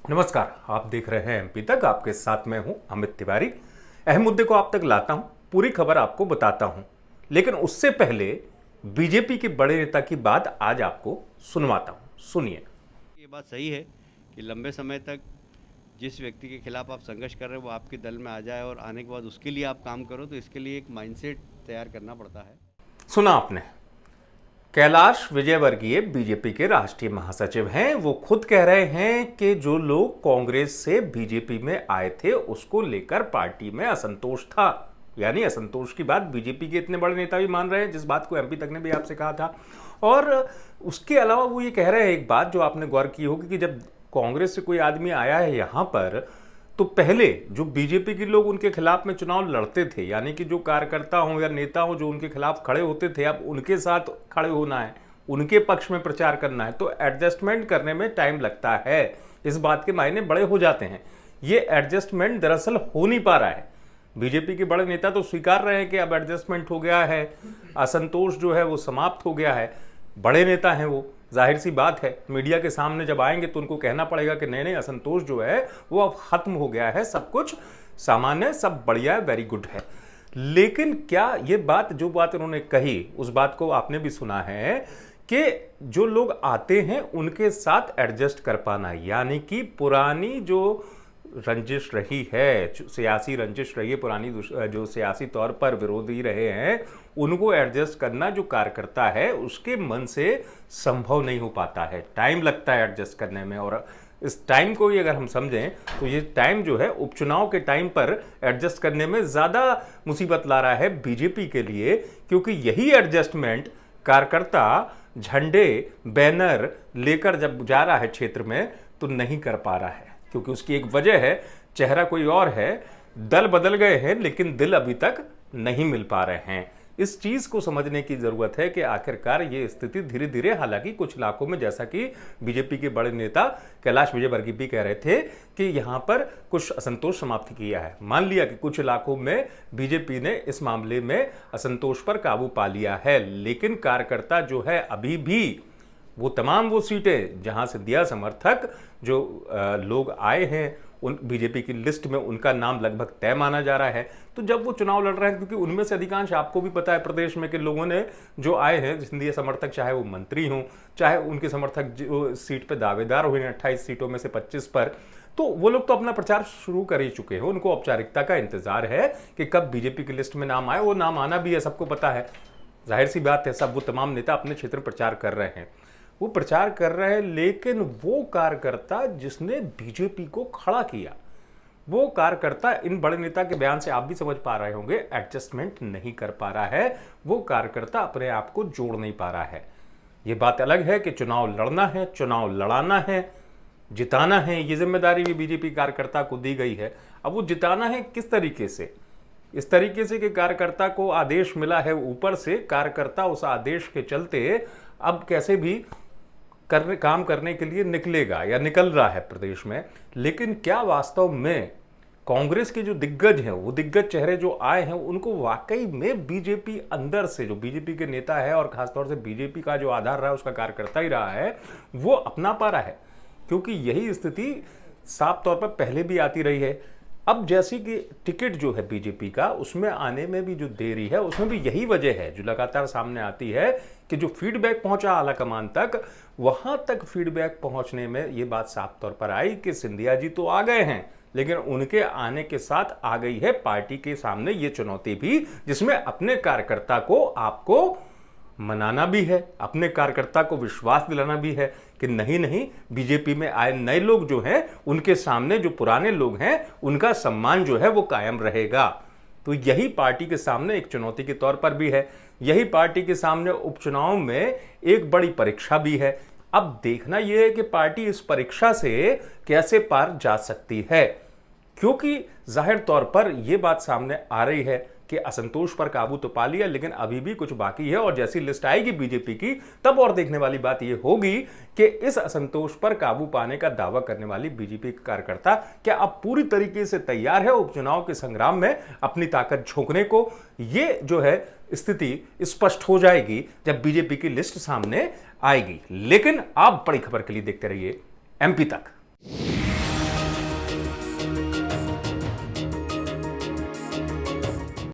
नमस्कार, आप देख रहे हैं एमपी तक। आपके साथ मैं हूं अमित तिवारी। अहम मुद्दे को आप तक लाता हूं, पूरी खबर आपको बताता हूं, लेकिन उससे पहले बीजेपी के बड़े नेता की बात आज आपको सुनवाता हूं। सुनिए। ये बात सही है कि लंबे समय तक जिस व्यक्ति के खिलाफ आप संघर्ष कर रहे हैं वो आपके दल में आ जाए और आने के बाद उसके लिए आप काम करो, तो इसके लिए एक माइंडसेट तैयार करना पड़ता है। सुना आपने। कैलाश विजयवर्गीय बीजेपी के राष्ट्रीय महासचिव हैं। वो खुद कह रहे हैं कि जो लोग कांग्रेस से बीजेपी में आए थे उसको लेकर पार्टी में असंतोष था। यानी असंतोष की बात बीजेपी के इतने बड़े नेता भी मान रहे हैं, जिस बात को एमपी तक ने भी आपसे कहा था। और उसके अलावा वो ये कह रहे हैं एक बात जो आपने गौर की होगी कि जब कांग्रेस से कोई आदमी आया है यहां पर, तो पहले जो बीजेपी के लोग उनके खिलाफ में चुनाव लड़ते थे, यानी कि जो कार्यकर्ता हो या नेता हो जो उनके खिलाफ खड़े होते थे, अब उनके साथ खड़े होना है, उनके पक्ष में प्रचार करना है, तो एडजस्टमेंट करने में टाइम लगता है। इस बात के मायने बड़े हो जाते हैं। ये एडजस्टमेंट दरअसल हो नहीं पा रहा है। बीजेपी के बड़े नेता तो स्वीकार रहे हैं कि अब एडजस्टमेंट हो गया है, असंतोष जो है वो समाप्त हो गया है। बड़े नेता हैं वो, जाहिर सी बात है मीडिया के सामने जब आएंगे तो उनको कहना पड़ेगा कि नहीं असंतोष जो है वो अब खत्म हो गया है, सब कुछ सामान्य, सब बढ़िया है, वेरी गुड है। लेकिन क्या ये बात, जो बात उन्होंने कही, उस बात को आपने भी सुना है कि जो लोग आते हैं उनके साथ एडजस्ट कर पाना, यानी कि पुरानी जो रंजिश रही है, सियासी रंजिश रही है पुरानी, जो सियासी तौर पर विरोधी रहे हैं, उनको एडजस्ट करना जो कार्यकर्ता है उसके मन से संभव नहीं हो पाता है। टाइम लगता है एडजस्ट करने में। और इस टाइम को ही अगर हम समझें तो ये टाइम जो है उपचुनाव के टाइम पर एडजस्ट करने में ज़्यादा मुसीबत ला रहा है बीजेपी के लिए, क्योंकि यही एडजस्टमेंट कार्यकर्ता झंडे बैनर लेकर जब जा रहा है क्षेत्र में तो नहीं कर पा रहा है, क्योंकि उसकी एक वजह है, चेहरा कोई और है, दल बदल गए हैं लेकिन दिल अभी तक नहीं मिल पा रहे हैं। इस चीज को समझने की जरूरत है कि आखिरकार ये स्थिति धीरे धीरे, हालांकि कुछ इलाकों में, जैसा कि बीजेपी के बड़े नेता कैलाश विजयवर्गीय भी कह रहे थे कि यहां पर कुछ असंतोष समाप्त किया है। मान लिया कि कुछ इलाकों में बीजेपी ने इस मामले में असंतोष पर काबू पा लिया है, लेकिन कार्यकर्ता जो है अभी भी वो तमाम वो सीटें जहां से दिया समर्थक जो लोग आए हैं उन बीजेपी की लिस्ट में, उनका नाम लगभग तय माना जा रहा है। तो जब वो चुनाव लड़ रहे हैं, क्योंकि उनमें से अधिकांश, आपको भी पता है प्रदेश में के लोगों ने जो आए हैं सिंधिया समर्थक, चाहे वो मंत्री हों, चाहे उनके समर्थक जो सीट पर दावेदार हुए 28 सीटों में से 25 पर, तो वो लोग तो अपना प्रचार शुरू कर ही चुके हैं। उनको औपचारिकता का इंतजार है कि कब बीजेपी की लिस्ट में नाम आए। वो नाम आना भी है, सबको पता है, जाहिर सी बात है, सब वो तमाम नेता अपने क्षेत्र में प्रचार कर रहे हैं, वो प्रचार कर रहे हैं। लेकिन वो कार्यकर्ता जिसने बीजेपी को खड़ा किया, वो कार्यकर्ता, इन बड़े नेता के बयान से आप भी समझ पा रहे होंगे, एडजस्टमेंट नहीं कर पा रहा है। वो कार्यकर्ता अपने आप को जोड़ नहीं पा रहा है। ये बात अलग है कि चुनाव लड़ना है, चुनाव लड़ाना है, जिताना है, ये जिम्मेदारी भी बीजेपी कार्यकर्ता को दी गई है। अब वो जिताना है किस तरीके से? इस तरीके से कि कार्यकर्ता को आदेश मिला है ऊपर से, कार्यकर्ता उस आदेश के चलते अब कैसे भी काम करने के लिए निकलेगा या निकल रहा है प्रदेश में। लेकिन क्या वास्तव में कांग्रेस के जो दिग्गज हैं, वो दिग्गज चेहरे जो आए हैं, उनको वाकई में बीजेपी अंदर से, जो बीजेपी के नेता है और खासतौर से बीजेपी का जो आधार रहा है, उसका कार्यकर्ता ही रहा है, वो अपना पा रहा है? क्योंकि यही स्थिति साफ तौर पर पहले भी आती रही है। अब जैसी कि टिकट जो है बीजेपी का, उसमें आने में भी जो देरी है, उसमें भी यही वजह है जो लगातार सामने आती है कि जो फीडबैक पहुंचा आला कमान तक, वहां तक फीडबैक पहुंचने में ये बात साफ तौर पर आई कि सिंधिया जी तो आ गए हैं, लेकिन उनके आने के साथ आ गई है पार्टी के सामने ये चुनौती भी, जिसमें अपने कार्यकर्ता को आपको मनाना भी है, अपने कार्यकर्ता को विश्वास दिलाना भी है कि नहीं, बीजेपी में आए नए लोग जो हैं उनके सामने जो पुराने लोग हैं उनका सम्मान जो है वो कायम रहेगा। तो यही पार्टी के सामने एक चुनौती के तौर पर भी है, यही पार्टी के सामने उपचुनाव में एक बड़ी परीक्षा भी है। अब देखना यह है कि पार्टी इस परीक्षा से कैसे पार जा सकती है, क्योंकि जाहिर तौर पर यह बात सामने आ रही है कि असंतोष पर काबू तो पा लिया, लेकिन अभी भी कुछ बाकी है। और जैसी लिस्ट आएगी बीजेपी की, तब और देखने वाली बात यह होगी कि इस असंतोष पर काबू पाने का दावा करने वाली बीजेपी का कार्यकर्ता क्या अब पूरी तरीके से तैयार है उपचुनाव के संग्राम में अपनी ताकत झोंकने को। ये जो है स्थिति स्पष्ट हो जाएगी जब बीजेपी की लिस्ट सामने आएगी। लेकिन आप बड़ी खबर के लिए देखते रहिए एमपी तक।